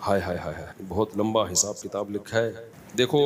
ہائے ہائے ہائے ہائے، بہت لمبا حساب کتاب لکھا ہے. دیکھو،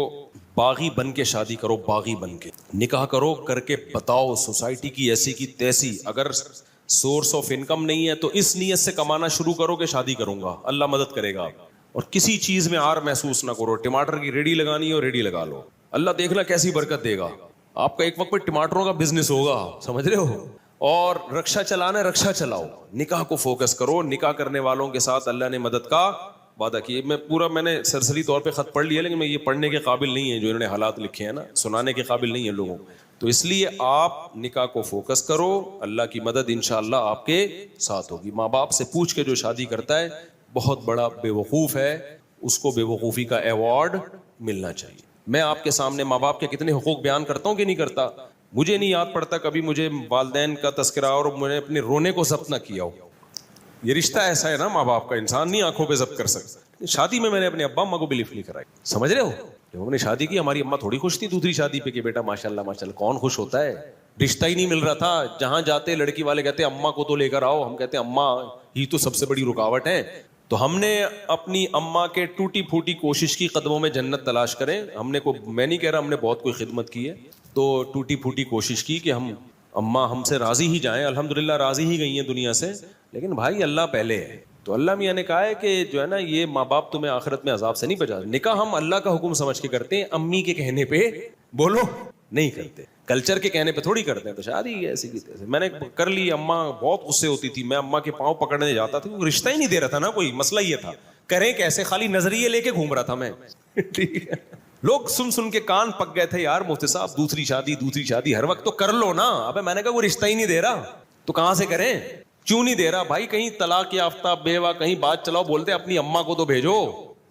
باغی بن کے شادی کرو، باغی بن کے نکاح کرو، کر کے بتاؤ سوسائٹی کی ایسی کی تیسی. اگر سورس آف انکم نہیں ہے تو اس نیت سے کمانا شروع کرو کہ شادی کروں گا، اللہ مدد کرے گا. اور کسی چیز میں آر محسوس نہ کرو. ٹماٹر کی ریڈی لگانی ہو ریڈی لگا لو، اللہ دیکھنا کیسی برکت دے گا. آپ کا ایک وقت پہ ٹماٹروں کا بزنس ہوگا، سمجھ رہے ہو. اور رکشا چلانا ہے، رکشا چلاؤ. نکاح کو فوکس کرو. نکاح کرنے والوں کے ساتھ اللہ نے مدد کا وعدہ کیا. میں نے سرسری طور پہ خط پڑھ لیا، لیکن میں یہ پڑھنے کے قابل نہیں ہے جو انہوں نے حالات لکھے ہیں نا، سنانے کے قابل نہیں ہے لوگوں. تو اس لیے آپ نکاح کو فوکس کرو، اللہ کی مدد انشاءاللہ آپ کے ساتھ ہوگی. ماں باپ سے پوچھ کے جو شادی کرتا ہے بہت بڑا بے وقوف ہے، اس کو بے وقوفی کا ایوارڈ ملنا چاہیے. میں آپ کے سامنے ماں باپ کے کتنے حقوق بیان کرتا ہوں کہ نہیں کرتا. مجھے نہیں یاد پڑتا کبھی مجھے والدین کا تذکرہ اور میں نے اپنے رونے کو ضبط نہ کیا ہو. یہ رشتہ ایسا ہے نا ماں باپ کا، انسان نہیں آنکھوں پہ ضبط کر سکتا. شادی میں نے اپنے ابا اماں کو بھی لفٹ نہیں کرائی، سمجھ رہے ہو. جب ہم نے شادی کی ہماری اماں تھوڑی خوش تھی دوسری شادی پہ کہ بیٹا ماشاءاللہ ماشاءاللہ. کون خوش ہوتا ہے؟ رشتہ ہی نہیں مل رہا تھا. جہاں جاتے لڑکی والے کہتے اماں کو تو لے کر آؤ، ہم کہتے اماں ہی تو سب سے بڑی رکاوٹ ہے. تو ہم نے اپنی اماں کے ٹوٹی پھوٹی کوشش کی قدموں میں جنت تلاش کریں. ہم نے میں نہیں کہہ رہا ہم نے بہت کوئی خدمت کی ہے، تو ٹوٹی پھوٹی کوشش کی کہ ہم اماں ہم سے راضی ہی جائیں. الحمدللہ راضی ہی گئی ہیں دنیا سے. لیکن بھائی اللہ پہلے ہے. تو اللہ میاں نے کہا ہے کہ جو ہے نا یہ ماں باپ تمہیں آخرت میں عذاب سے نہیں بچا. نکاح ہم اللہ کا حکم سمجھ کے کرتے ہیں، امی کے کہنے پہ بولو نہیں کرتے، کلچر کے کہنے پہ تھوڑی کرتے ہیں. تو شادی ایسی کی تیسے میں نے کر لی. اماں بہت غصے ہوتی تھی، میں اماں کے پاؤں پکڑنے جاتا تھا، رشتہ ہی نہیں دے رہا تھا نا کوئی. مسئلہ یہ تھا کریں کیسے، خالی نظریے لے کے گھوم رہا تھا میں. ٹھیک ہے، لوگ سن کے کان پک گئے تھے، یار مفتی صاحب دوسری شادی ہر وقت تو کر لو نا. ابے میں نے کہا وہ رشتہ ہی نہیں دے رہا تو کہاں سے کریں. کیوں نہیں دے رہا بھائی؟ کہیں طلاق یافتہ بیوہ کہیں بات چلاؤ، بولتے اپنی اماں کو تو بھیجو.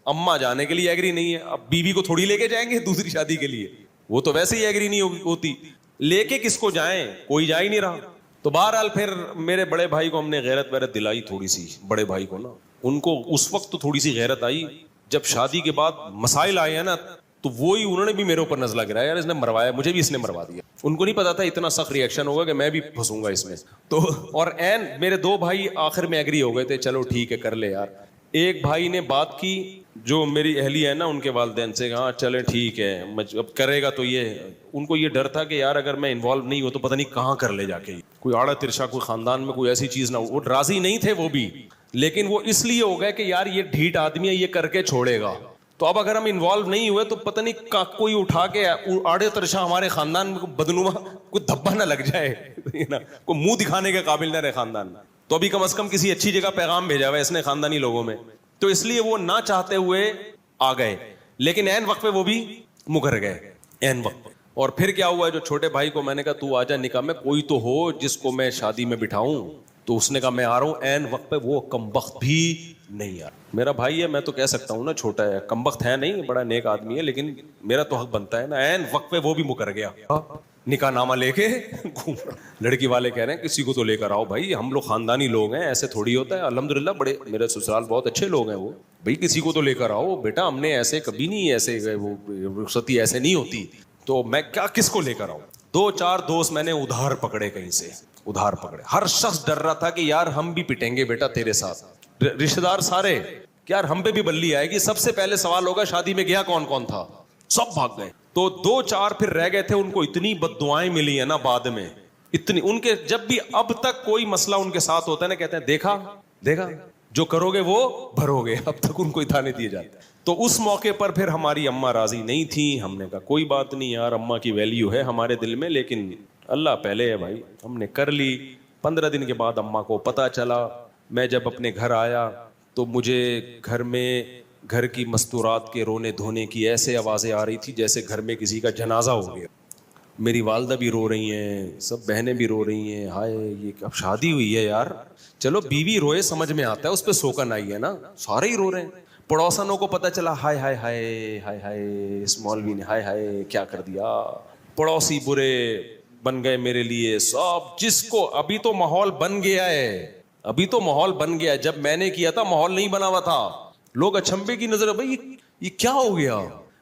اماں جانے کے لیے ایگری نہیں ہے، اب بیوی کو تھوڑی لے کے جائیں گے دوسری شادی کے لیے، وہ تو ویسے ہی ایگری نہیں ہوتی. لے کے کس کو جائیں، کوئی جا ہی نہیں رہا. تو بہرحال پھر میرے بڑے بھائی کو ہم نے غیرت ویرت دلائی تھوڑی سی. بڑے بھائی کو نا ان کو اس وقت تو تھوڑی سی غیرت آئی، جب شادی کے بعد مسائل آئے ہیں نا تو وہی انہوں نے بھی میرے اوپر نزلہ گرایا، یار اس نے مروایا، مجھے بھی اس نے مروا دیا. ان کو نہیں پتا تھا اتنا سخت ری ایکشن ہوگا کہ میں بھی پھنسوں گا اس میں. تو اور این میرے دو بھائی آخر میں ایگری ہو گئے تھے، چلو ٹھیک ہے کر لے یار. ایک بھائی نے بات کی جو میری اہلی ہے نا ان کے والدین سے، ہاں چلے ٹھیک ہے اب کرے گا. تو یہ ان کو یہ ڈر تھا کہ یار اگر میں انوالو نہیں ہوں تو پتہ نہیں کہاں کر لے جا کے کوئی آڑا ترشا، کوئی خاندان میں کوئی ایسی چیز نہ ہو. وہ راضی نہیں تھے وہ بھی، لیکن وہ اس لیے ہو گئے کہ یار یہ ڈھیٹ آدمی ہے، یہ کر کے چھوڑے گا. تو اب اگر ہم انوالو نہیں ہوئے تو پتہ نہیں کوئی اٹھا کے آڑے ترشا ہمارے خاندان میں بدنما کوئی دھبا نہ لگ جائے نا، کوئی منہ دکھانے کے قابل نہ رہے خاندان میں. تو ابھی کم از کم کسی اچھی جگہ پیغام بھیجا ہوا ہے اس نے خاندانی لوگوں میں. تو اس لیے وہ نہ چاہتے ہوئے آ گئے، لیکن عین وقت پہ وہ بھی مکر گئے عین وقت. اور پھر کیا ہوا ہے، جو چھوٹے بھائی کو میں نے کہا تو آ جا نکاح میں، کوئی تو ہو جس کو میں شادی میں بٹھاؤں. تو اس نے کہا میں آ رہا ہوں. عین وقت پہ وہ کمبخت بھی نہیں آ رہا. میرا بھائی ہے، میں تو کہہ سکتا ہوں نا چھوٹا ہے، کمبخت ہے نہیں، بڑا نیک آدمی ہے، لیکن میرا تو حق بنتا ہے نا. عین وقت پہ وہ بھی مکر گیا، نکاح نامہ لے کے گھوم رہا. لڑکی والے کہہ رہے ہیں کسی کو تو لے کر آؤ بھائی، ہم لوگ خاندانی لوگ ہیں، ایسے تھوڑی ہوتا ہے. الحمدللہ بڑے میرے سسرال بہت اچھے لوگ ہیں وہ، بھائی کسی کو تو لے کر آؤ بیٹا. ہم نے ایسے کبھی نہیں، ایسے وہ رخصتی ایسے نہیں ہوتی. تو میں کیا کس کو لے کر آؤں. 2-4 دوست میں نے ادھار پکڑے، کہیں سے ادھار پکڑے. ہر شخص ڈر رہا تھا کہ یار ہم بھی پٹیں گے بیٹا تیرے ساتھ. رشتہ دار سارے کہ یار ہم پہ بھی بلی آئے گی. سب سے پہلے سوال ہوگا شادی میں گیا کون کون تھا. سب بھاگ گئے. تو 2-4 پھر رہ گئے تھے. ان کو اتنی بد دعائیں ملی ہیں نا بعد میں، اتنی. ان کے جب بھی اب تک کوئی مسئلہ ان کے ساتھ ہوتا ہے نا کہتے ہیں دیکھا جو کرو گے وہ بھرو گے. اب تک ان کو تانے دیے جاتے ہیں. تو اس موقع پر پھر ہماری اماں راضی نہیں تھی. ہم نے کہا کوئی بات نہیں یار، اماں کی ویلیو ہے ہمارے دل میں، لیکن اللہ پہلے ہے بھائی. ہم نے کر لی. 15 دن کے بعد اماں کو پتہ چلا. میں جب اپنے گھر آیا تو مجھے گھر میں گھر کی مستورات کے رونے دھونے کی ایسے آوازیں آ رہی تھی جیسے گھر میں کسی کا جنازہ ہو گیا. میری والدہ بھی رو رہی ہیں، سب بہنیں بھی رو رہی ہیں. ہائے یہ اب شادی ہوئی ہے یار، چلو بیوی روئے سمجھ میں آتا ہے، اس پہ سوکن آئی ہے نا، سارے ہی رو رہے ہیں. پڑوسنوں کو پتہ چلا، ہائے ہائے ہائے ہائے ہائے اس مولوی نے ہائے ہائے کیا کر دیا. پڑوسی برے بن گئے میرے لیے سب. جس کو ابھی تو ماحول بن گیا ہے، ابھی تو ماحول بن گیا ہے. جب میں نے کیا تھا ماحول نہیں بنا ہوا تھا. لوگ اچھمبے کی نظر، بھائی یہ کیا ہو گیا.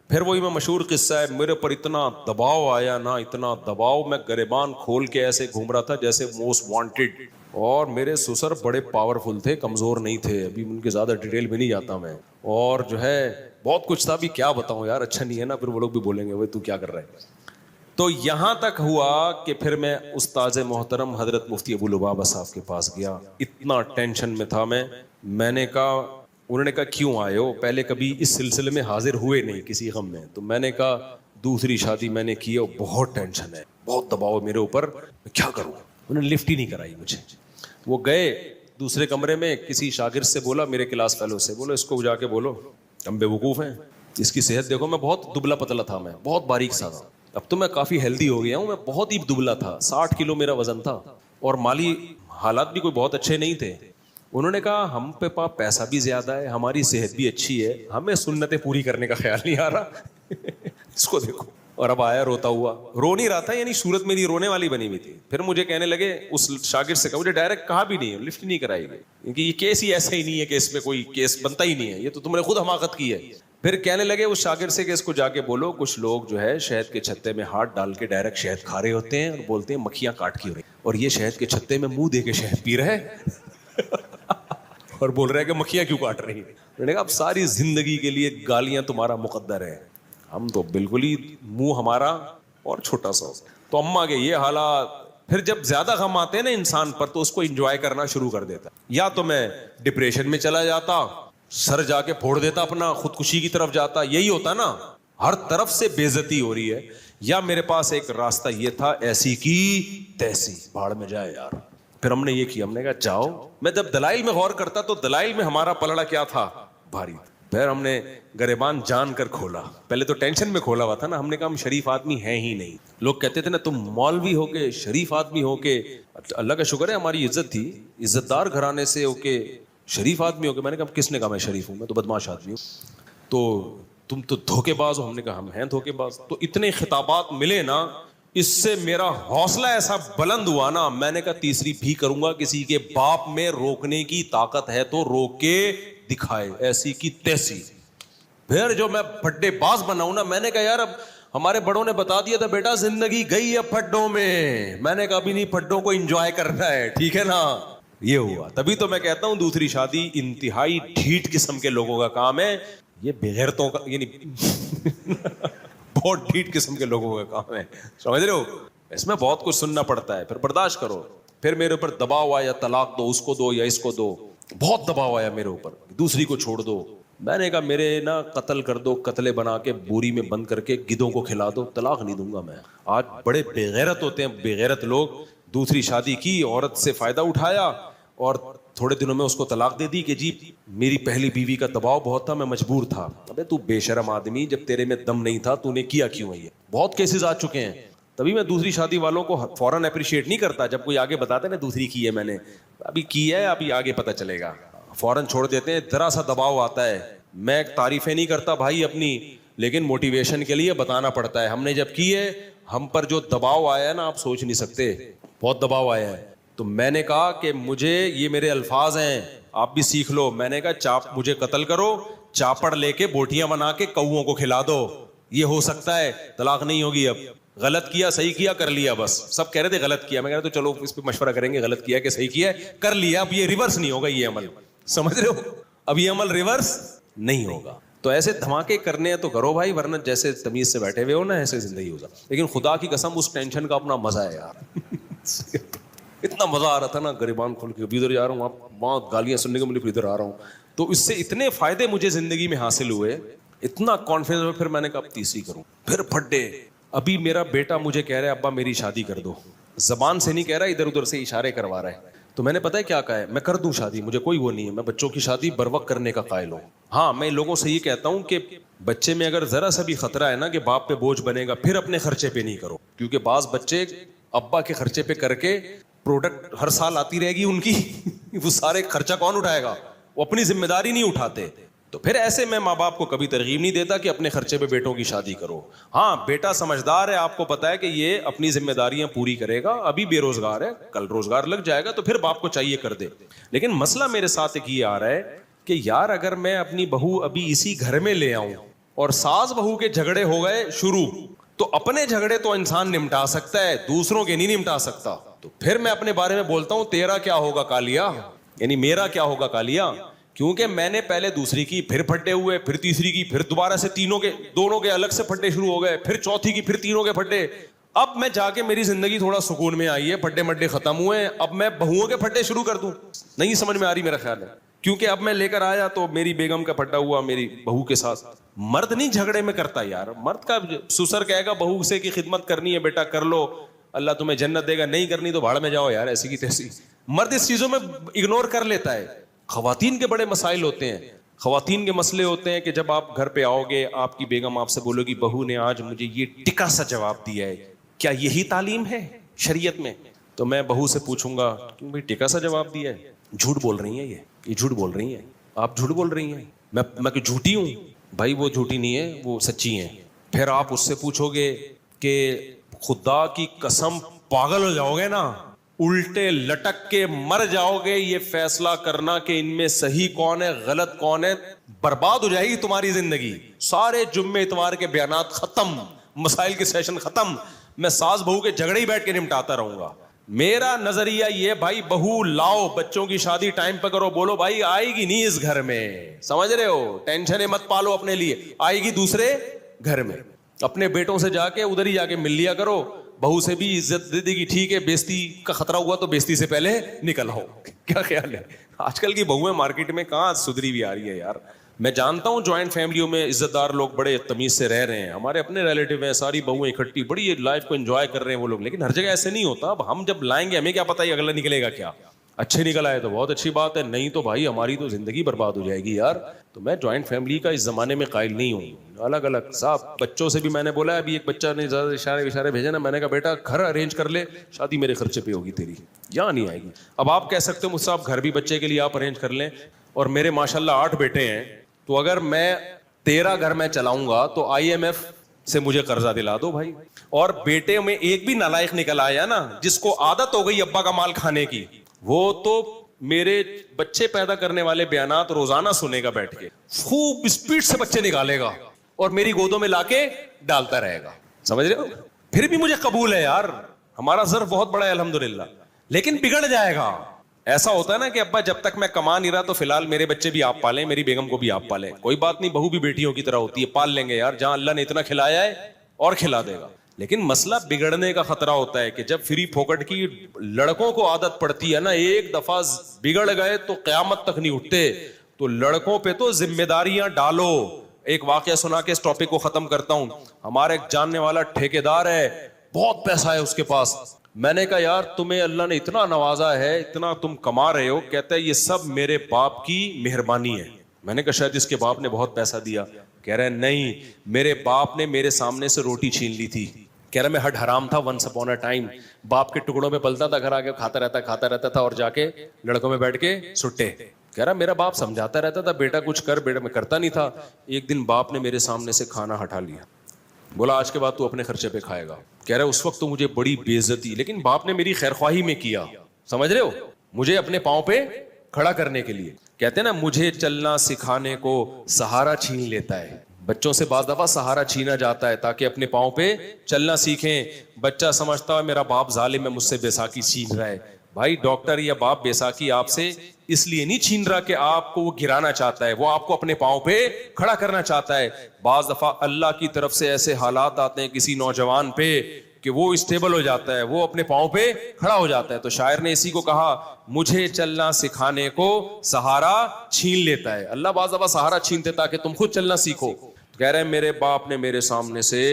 پھر وہی میں مشہور قصہ ہے, میرے پر اتنا دباؤ آیا نا, اتنا دباؤ, میں گریبان کھول کے ایسے گھوم رہا تھا جیسے موسٹ وانٹیڈ. اور میرے سسر بڑے پاورفل تھے, کمزور نہیں تھے, ابھی ان کے زیادہ ڈیٹیل میں نہیں جاتا میں, اور جو ہے بہت کچھ تھا, ابھی کیا بتاؤں یار, اچھا نہیں ہے نا, پھر وہ لوگ بھی بولیں گے بھائی تو کیا کر رہا ہے. تو یہاں تک ہوا کہ پھر میں استاذ محترم حضرت مفتی ابو لبابہ صاحب کے پاس گیا, اتنا ٹینشن میں تھا میں نے کہا, انہوں نے کہا کیوں آئے ہو, پہلے کبھی اس سلسلے میں حاضر ہوئے نہیں کسی غم میں. تو میں نے کہا دوسری شادی میں نے کی ہے, بہت ٹینشن ہے, بہت دباؤ ہے میرے اوپر, میں کیا کروں. انہوں نے لفٹ ہی نہیں کرائی مجھے. وہ گئے دوسرے کمرے میں, کسی شاگرد سے بولا, میرے کلاس فیلو سے بولا, اس کو جا کے بولو ہم بے وقوف ہیں, اس کی صحت دیکھو. میں بہت دبلا پتلا تھا, میں بہت باریک سا تھا, اب تو میں کافی ہیلدی ہو گیا ہوں, میں بہت ہی دبلا تھا, 60 کلو میرا وزن تھا, اور مالی حالات بھی کوئی بہت اچھے نہیں تھے. انہوں نے کہا ہم پہ پاس پیسہ بھی زیادہ ہے, ہماری صحت بھی اچھی ہے, ہمیں سنتیں پوری کرنے کا خیال نہیں آ رہا. اس کو دیکھو. اور اب آیا روتا ہوا, رو نہیں رہا تھا, یعنی صورت میری رونے والی بنی ہوئی تھی. پھر مجھے کہنے لگے, اس شاگرد سے کہا, مجھے ڈائریکٹ کہا بھی نہیں, لفٹ نہیں کرائی گئی, کیونکہ یہ کیس ہی ایسا ہی نہیں ہے کہ اس میں کوئی کیس بنتا ہی نہیں ہے, یہ تو تم نے خود حماقت کی ہے. پھر کہنے لگے اس شاگرد سے کہ اس کو جا کے بولو, کچھ لوگ جو ہے شہد کے چھتے میں ہاتھ ڈال کے ڈائریکٹ شہد کھا رہے ہوتے ہیں, اور بولتے ہیں مکھیاں کاٹ کی ہو رہی, اور یہ شہد کے چھتے میں منہ دے کے شہد پی رہے اور بول رہے ہیں کہ مکھیاں کیوں کاٹ رہی ہیں. میں نے کہا اب ساری زندگی کے لیے گالیاں تمہارا مقدر ہے, ہم تو بالکل ہی منہ ہمارا اور چھوٹا سا. تو اماں کے یہ حالات. پھر جب زیادہ غم آتے ہیں نا انسان پر, تو اس کو انجوائے کرنا شروع کر دیتا. یا تو میں ڈپریشن میں چلا جاتا, سر جا کے پھوڑ دیتا اپنا, خودکشی کی طرف جاتا, یہی ہوتا نا, ہر طرف سے بے عزتی ہو رہی ہے. یا میرے پاس ایک راستہ یہ تھا, ایسی کی تیسی, بھاڑ میں جائے یار. پھر ہم نے یہ کیا, ہم نے کہا جاؤ. میں جب دلائل میں غور کرتا تو دلائل میں ہمارا پلڑا کیا تھا, بھاری. پھر ہم نے گریبان جان کر کھولا. پہلے تو ٹینشن میں کھولا ہوا تھا نا, ہم نے کہا ہم شریف آدمی ہیں ہی نہیں. لوگ کہتے تھے نا تم مولوی ہو کے, شریف آدمی ہو کے, اللہ کا شکر ہے ہماری عزت تھی, عزت دار گھرانے سے ہو کے شریف آدمی ہو کے. میں نے کہا کس نے کہا میں شریف ہوں, میں تو بدماش آدمی ہوں, تو تم تو دھوکے باز ہو. ہم نے کہا ہم ہیں دھوکے باز. تو اتنے خطابات ملے نا, اس سے میرا حوصلہ ایسا بلند ہوا نا, میں نے کہا تیسری بھی کروں گا, کسی کے باپ میں روکنے کی طاقت ہے تو روک کے دکھائے, ایسی کی تیسی. پھر جو میں پھڈے باز بناؤں نا, میں نے کہا یار اب ہمارے بڑوں نے بتا دیا تھا بیٹا زندگی گئی ہے پھڈوں میں, میں نے کہا ابھی نہیں, پھڈوں کو انجوائے کرنا ہے, ٹھیک ہے نا. یہ ہوا. تبھی تو میں کہتا ہوں دوسری شادی انتہائی ڈھیٹ قسم کے لوگوں کا کام ہے, یہ بغیرتوں کا, یعنی بہت ڈھیٹ قسم کے لوگوں کا کام ہے, سمجھ رہے ہو. اس میں بہت کچھ سننا پڑتا ہے, پھر برداشت کرو. پھر میرے اوپر دباؤ آیا, طلاق دو, اس کو دو یا اس کو دو, بہت دباؤ آیا میرے اوپر, دوسری کو چھوڑ دو. میں نے کہا میرے نا قتل کر دو, قتلے بنا کے بوری میں بند کر کے گدھوں کو کھلا دو, طلاق نہیں دوں گا میں. آج بڑے بےغیرت ہوتے ہیں, بےغیرت لوگ. دوسری شادی کی, عورت سے فائدہ اٹھایا, اور تھوڑے دنوں میں اس کو طلاق دے دی کہ جی میری پہلی بیوی کا دباؤ بہت تھا, میں مجبور تھا. ابے تو بے شرم آدمی, جب تیرے میں دم نہیں تھا تو نے کیا کیوں ہے؟ یہ بہت کیسز آ چکے ہیں. تبھی میں دوسری شادی والوں کو فوراً اپریشیٹ نہیں کرتا, جب کوئی آگے بتاتے نا دوسری کی ہے میں نے, ابھی کی ہے, ابھی آگے پتہ چلے گا, فوراً چھوڑ دیتے ہیں. ذرا سا دباؤ آتا ہے, میں تعریفیں نہیں کرتا بھائی اپنی, لیکن موٹیویشن کے لیے بتانا پڑتا ہے. ہم نے جب کی ہے, ہم پر جو دباؤ آیا ہے نا آپ سوچ نہیں سکتے, بہت دباؤ آیا ہے. تو میں نے کہا کہ مجھے, یہ میرے الفاظ ہیں, آپ بھی سیکھ لو. میں نے کہا مجھے قتل کرو, چاپڑ لے کے بوٹیاں بنا کے کوؤں کو کھلا دو, یہ ہو سکتا ہے, طلاق نہیں ہوگی. اب غلط کیا, صحیح کیا, کر لیا, بس. سب کہہ رہے تھے غلط کیا, میں کہہ رہا تو چلو اس پہ مشورہ کریں گے, غلط کیا کہ صحیح کیا ہے, کر لیا. اب یہ ریورس نہیں ہوگا یہ عمل, سمجھ رہے ہو, اب یہ عمل ریورس نہیں ہوگا. تو ایسے دھماکے کرنے ہیں تو کرو بھائی, ورنہ جیسے تمیز سے بیٹھے ہوئے ہو نا ایسے زندگی ہو جائے. لیکن خدا کی قسم اس ٹینشن کا اپنا مزہ ہے یار. اتنا مزہ آ رہا تھا نا, گریبان کھول کے ادھر جا رہا ہوں, وہاں گالیاں سننے کو ملی, پھر ادھر آ رہا ہوں. تو اس سے اتنے فائدے مجھے زندگی میں حاصل ہوئے, اتنا کانفیڈنس ہوا. پھر میں نے کہا اب تیسری کروں. پھر پھڈے. ابھی میرا بیٹا مجھے کہہ رہا ہے ابا میری شادی کر دو, زبان سے نہیں کہہ رہا, ادھر ادھر سے اشارے کروا رہا ہے. تو میں نے پتہ ہے کیا کہا ہے, میں کر دوں شادی, مجھے کوئی وہ نہیں ہے, میں بچوں کی شادی بر وقت کرنے کا قائل ہوں. ہاں میں لوگوں سے یہ کہتا ہوں کہ بچے میں اگر ذرا سا بھی خطرہ ہے نا کہ باپ پہ بوجھ بنے گا, پھر اپنے خرچے پہ نہیں کرو. کیونکہ بعض بچے ابا کے خرچے پہ کر کے, پروڈکٹ ہر سال آتی رہے گی ان کی, وہ سارے خرچہ کون اٹھائے گا, وہ اپنی ذمہ داری نہیں اٹھاتے. تو پھر ایسے میں ماں باپ کو کبھی ترغیب نہیں دیتا کہ اپنے خرچے پہ بیٹوں کی شادی کرو. ہاں بیٹا سمجھدار ہے, آپ کو پتا ہے کہ یہ اپنی ذمہ داریاں پوری کرے گا, ابھی بے روزگار ہے, کل روزگار لگ جائے گا, تو پھر باپ کو چاہیے کر دے. لیکن مسئلہ میرے ساتھ ایک یہ آ رہا ہے کہ یار اگر میں اپنی بہو ابھی اسی گھر میں لے آؤں اور ساس بہو کے جھگڑے ہو گئے شروع, تو اپنے جھگڑے تو انسان نمٹا سکتا ہے, دوسروں کے نہیں نمٹا سکتا. تو پھر میں اپنے بارے میں بولتا ہوں تیرا کیا ہوگا کالیا, یعنی میرا کیا ہوگا کالیا, کیونکہ میں نے پہلے دوسری کی, پھر پھٹے ہوئے, پھر تیسری کی, پھر دوبارہ سے دونوں کے الگ سے پھٹے شروع ہو گئے, پھر چوتھی کی, پھر تینوں کے پھٹے. اب میں جا کے میری زندگی تھوڑا سکون میں آئی ہے, پھٹے مڈے ختم ہوئے, اب میں بہوؤں کے پھٹے شروع کر دوں, نہیں سمجھ میں آ رہی میرا خیال ہے. کیونکہ اب میں لے کر آیا تو میری بیگم کا پھٹا ہوا میری بہو کے ساتھ. مرد نہیں جھگڑے میں کرتا یار, مرد کا سسر کہے گا بہو سے کی خدمت کرنی ہے بیٹا کر لو, اللہ تمہیں جنت دے گا, نہیں کرنی تو بھاڑ میں جاؤ یار, ایسی کی تیسی. مرد اس چیزوں میں اگنور کر لیتا ہے. خواتین کے بڑے مسائل ہوتے ہیں, خواتین کے مسئلے ہوتے ہیں کہ جب آپ گھر پہ آؤ گے, آپ کی بیگم آپ سے بولو گی بہو نے آج مجھے یہ ٹکا سا جواب دیا ہے, کیا یہی تعلیم ہے شریعت میں؟ تو میں بہو سے پوچھوں گا کیوں بھائی ٹکا سا جواب دیا ہے, جھوٹ بول رہی ہیں, یہ جھوٹ بول رہی ہیں, آپ جھوٹ بول رہی ہیں, میں کہ جھوٹی ہوں؟ بھائی وہ جھوٹی نہیں ہے, وہ سچی ہیں. پھر آپ اس سے پوچھو گے کہ خدا کی قسم پاگل ہو جاؤ گے نا, الٹے لٹک کے مر جاؤ گے, یہ فیصلہ کرنا کہ ان میں صحیح کون ہے غلط کون ہے, برباد ہو جائے گی تمہاری زندگی. سارے جمعے اتوار کے بیانات ختم, مسائل کے سیشن ختم, میں ساس بہو کے جھگڑے ہی بیٹھ کے نمٹاتا رہوں گا. میرا نظریہ یہ بھائی بہو لاؤ, بچوں کی شادی ٹائم پہ کرو, بولو بھائی آئے گی نہیں اس گھر میں, سمجھ رہے ہو, ٹینشن مت پالو اپنے لیے, آئے گی دوسرے گھر میں. اپنے بیٹوں سے جا کے ادھر ہی جا کے مل لیا کرو, بہو سے بھی عزت دے دے گی, ٹھیک ہے بیزتی کا خطرہ ہوا تو بیزتی سے پہلے نکل آؤ. کیا خیال ہے؟ آج کل کی بہویں مارکیٹ میں کہاں سدھری بھی آ رہی ہے یار. میں جانتا ہوں جوائنٹ فیملیوں میں عزت دار لوگ بڑے تمیز سے رہ رہے ہیں, ہمارے اپنے ریلیٹیو ہیں, ساری بہویں اکٹھی بڑی لائف کو انجوائے کر رہے ہیں وہ لوگ, لیکن ہر جگہ ایسے نہیں ہوتا. اب ہم جب لائیں گے ہمیں کیا پتہ یہ اگلا نکلے گا کیا, اچھے نکل آئے تو بہت اچھی بات ہے, نہیں تو بھائی ہماری تو زندگی برباد ہو جائے گی یار. تو میں جوائنٹ فیملی کا اس زمانے میں قائل نہیں ہوں. الگ الگ صاحب, بچوں سے بھی میں نے بولا, ابھی ایک بچہ نے زیادہ اشارے بھیجے نا, میں نے کہا بیٹا گھر ارینج کر لے, شادی میرے خرچے پہ ہوگی تیری, یہاں نہیں آئے گی. اب آپ کہہ سکتے ہو مجھ سے آپ گھر بھی بچے کے لیے آپ ارینج کر لیں, اور میرے ماشاءاللہ 8 بیٹے ہیں, تو اگر میں 13 گھر میں چلاؤں گا تو IMF سے مجھے قرضہ دلا دو بھائی. اور بیٹے میں ایک بھی نالائق نکل آیا نا جس کو عادت ہو گئی ابا کا مال کھانے کی, وہ تو میرے بچے پیدا کرنے والے بیانات روزانہ سنے گا بیٹھ کے, خوب اسپیڈ سے بچے نکالے گا اور میری گودوں میں لا کے ڈالتا رہے گا, سمجھ رہے ہو. پھر بھی مجھے قبول ہے یار, ہمارا ظرف بہت بڑا ہے الحمدللہ, لیکن بگڑ جائے گا. ایسا ہوتا ہے نا کہ ابا جب تک میں کما نہیں رہا تو فی الحال میرے بچے بھی آپ پالیں, میری بیگم کو بھی آپ پالیں, کوئی بات نہیں, بہو بھی بیٹیوں کی طرح ہوتی ہے, پال لیں گے یار, جہاں اللہ نے اتنا کھلایا ہے اور کھلا دے گا. لیکن مسئلہ بگڑنے کا خطرہ ہوتا ہے کہ جب فری پھوکٹ کی لڑکوں کو عادت پڑتی ہے نا, ایک دفعہ بگڑ گئے تو قیامت تک نہیں اٹھتے. تو لڑکوں پہ تو ذمہ داریاں ڈالو. ایک واقعہ سنا کے اس ٹاپک کو ختم کرتا ہوں. ہمارا ایک جاننے والا ٹھیکیدار ہے, بہت پیسہ ہے اس کے پاس. میں نے کہا یار تمہیں اللہ نے اتنا نوازا ہے, اتنا تم کما رہے ہو, کہتا ہے یہ سب میرے باپ کی مہربانی ہے. میں نے کہا شاید اس کے باپ نے بہت پیسہ دیا. کہہ رہے نہیں, میرے باپ نے میرے سامنے سے روٹی چھین لی تھی. کہہ رہا میں ہڈ حرام تھا ونس اپون اے ٹائم, باپ کے ٹکڑوں میں پلتا تھا, گھر آ کے کھاتا رہتا تھا اور جا کے لڑکوں میں بیٹھ کے سٹے. کہہ رہا میرا باپ سمجھاتا رہتا تھا بیٹا کچھ کر, بیٹا میں کرتا نہیں تھا. ایک دن باپ نے میرے سامنے سے کھانا ہٹا لیا, بولا آج کے بعد تو اپنے خرچے پہ کھائے گا. کہہ رہا اس وقت تو مجھے بڑی بے عزتی, لیکن باپ نے میری خیر خواہی میں کیا, سمجھ رہے ہو, مجھے اپنے پاؤں پہ کھڑا کرنے کے لیے. کہتے ہیں نا مجھے چلنا سکھانے کو سہارا چھین لیتا ہے. بچوں سے بعض دفعہ سہارا چھینا جاتا ہے تاکہ اپنے پاؤں پہ چلنا سیکھیں. بچہ سمجھتا ہے میرا باپ ظالم ہے, مجھ سے بیساکھی چھین رہا ہے. بھائی ڈاکٹر یا باپ بیساکھی آپ سے اس لیے نہیں چھین رہا کہ آپ کو وہ گرانا چاہتا ہے, وہ آپ کو اپنے پاؤں پہ کھڑا کرنا چاہتا ہے. بعض دفعہ اللہ کی طرف سے ایسے حالات آتے ہیں کسی نوجوان پہ کہ وہ اسٹیبل ہو جاتا ہے, وہ اپنے پاؤں پہ کھڑا ہو جاتا ہے. تو شاعر نے اسی کو کہا مجھے چلنا سکھانے کو سہارا چھین لیتا ہے. اللہ بعض دفعہ سہارا چھینتے تاکہ تم خود چلنا سیکھو. کہہ رہے ہیں میرے باپ نے میرے سامنے سے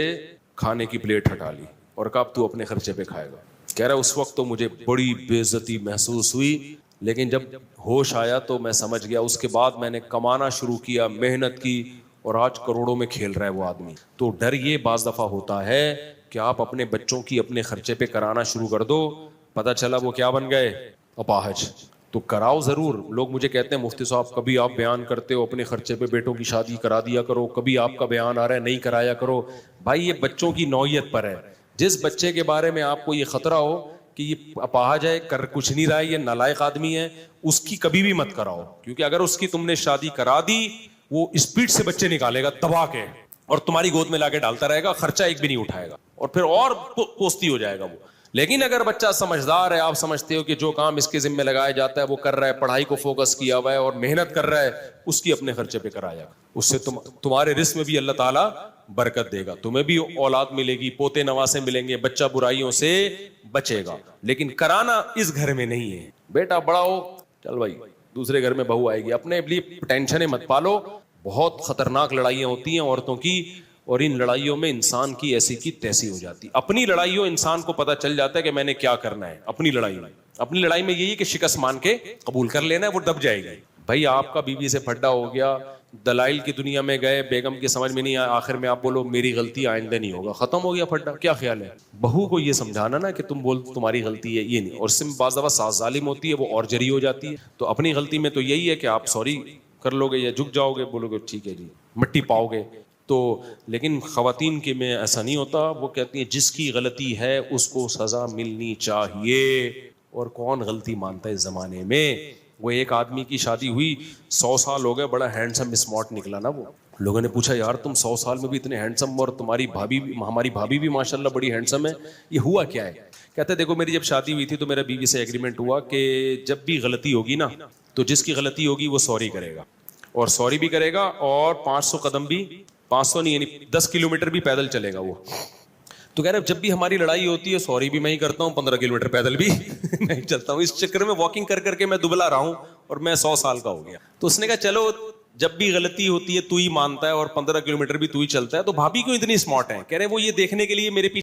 کھانے کی پلیٹ ہٹا لی اور کہا تو اپنے خرچے پہ کھائے گا. کہہ رہا اس وقت تو مجھے بڑی بے عزتی محسوس ہوئی, لیکن جب ہوش آیا تو میں سمجھ گیا. اس کے بعد میں نے کمانا شروع کیا, محنت کی, اور آج کروڑوں میں کھیل رہا ہے وہ آدمی. تو ڈر یہ بعض دفعہ ہوتا ہے کہ آپ اپنے بچوں کی اپنے خرچے پہ کرانا شروع کر دو, پتہ چلا وہ کیا بن گئے, اپاہج. تو کراؤ ضرور. لوگ مجھے کہتے ہیں مفتی صاحب کبھی آپ بیان کرتے ہو اپنے خرچے پہ بیٹوں کی شادی کرا دیا کرو, کبھی آپ کا بیان آ رہا ہے نہیں کرایا کرو. بھائی یہ بچوں کی نوعیت پر ہے. جس بچے کے بارے میں آپ کو یہ خطرہ ہو کہ یہ اپاہج ہے, کر کچھ نہیں رہا ہے, یہ نالائق آدمی ہے, اس کی کبھی بھی مت کراؤ. کیونکہ اگر اس کی تم نے شادی کرا دی وہ اسپیڈ سے بچے نکالے گا دبا کے, اور تمہاری گود میں لا کے ڈالتا رہے گا, خرچہ ایک بھی نہیں اٹھائے گا, اور پھر اور پوستی ہو جائے گا وہ. لیکن اگر بچہ سمجھدار ہے, آپ سمجھتے ہو کہ جو کام اس کے ذمہ لگایا جاتا ہے وہ کر رہا ہے, پڑھائی کو فوکس کیا ہوا ہے اور محنت کر رہا ہے, اس کی اپنے خرچے پہ کرایا, اس سے تمہارے رزق میں بھی اللہ تعالیٰ برکت دے گا, تمہیں بھی اولاد ملے گی, پوتے نواسے ملیں گے, بچہ برائیوں سے بچے گا. لیکن کرانا اس گھر میں نہیں ہے. بیٹا بڑا ہو, چل بھائی دوسرے گھر میں بہو آئے گی, اپنے لیے ٹینشنیں مت پالو. بہت خطرناک لڑائیاں ہوتی ہیں عورتوں کی, اور ان لڑائیوں میں انسان کی ایسی کی تیسی ہو جاتی. اپنی لڑائیوں انسان کو پتا چل جاتا ہے کہ میں نے کیا کرنا ہے. اپنی لڑائی میں یہی ہے کہ شکست مان کے قبول کر لینا ہے, وہ دب جائے گی. بھائی آپ کا بیوی سے پھڈا ہو گیا, دلائل کی دنیا میں گئے, بیگم کی سمجھ میں نہیں آیا, آخر میں آپ بولو میری غلطی, آئندہ نہیں ہوگا, ختم ہو گیا پھڈا. کیا خیال ہے؟ بہو کو یہ سمجھانا نا کہ تم بول تمہاری غلطی ہے, یہ نہیں. اور اس میں بعض دفعہ ساس ظالم ہوتی ہے, وہ اور جری ہو جاتی ہے. تو اپنی غلطی میں تو یہی ہے کہ آپ سوری کر لو گے یا جھک جاؤ گے, بولو گے ٹھیک ہے جی, مٹی پاؤ گے تو. لیکن خواتین کے میں ایسا نہیں ہوتا, وہ کہتی ہیں جس کی غلطی ہے اس کو سزا ملنی چاہیے. اور کون غلطی مانتا ہے اس زمانے میں؟ وہ ایک آدمی کی شادی ہوئی, 100 سال ہو گئے, بڑا ہینڈسم اسمارٹ نکلا نا وہ. لوگوں نے پوچھا یار تم 100 سال میں بھی اتنے ہینڈسم, اور تمہاری بھابھی, ہماری بھابھی بھی ماشاءاللہ بڑی ہینڈسم ہے, یہ ہوا کیا ہے؟ کہتے دیکھو میری جب شادی ہوئی تھی تو میرا بیوی سے ایگریمنٹ ہوا کہ جب بھی غلطی ہوگی نا تو جس کی غلطی ہوگی وہ سوری کرے گا, اور سوری بھی کرے گا, اور 500 قدم بھی, 500 نہیں یعنی 10 کلومیٹر بھی پیدل چلے گا وہ. تو کہہ رہے جب بھی ہماری لڑائی ہوتی ہے سوری بھی میں ہی کرتا ہوں, 15 کلومیٹر پیدل بھی نہیں چلتا ہوں. اس چکر میں واکنگ کر کر کے میں دبلا رہا ہوں, اور میں 100 سال کا ہو گیا. تو اس نے کہا چلو جب بھی غلطی ہوتی ہے تو ہی مانتا ہے, اور 15 کلومیٹر بھی تو ہی چلتا ہے, تو بھابھی کیوں اتنی اسمارٹ ہے؟ کہہ رہے وہ یہ دیکھنے کے لیے میرے پیچھے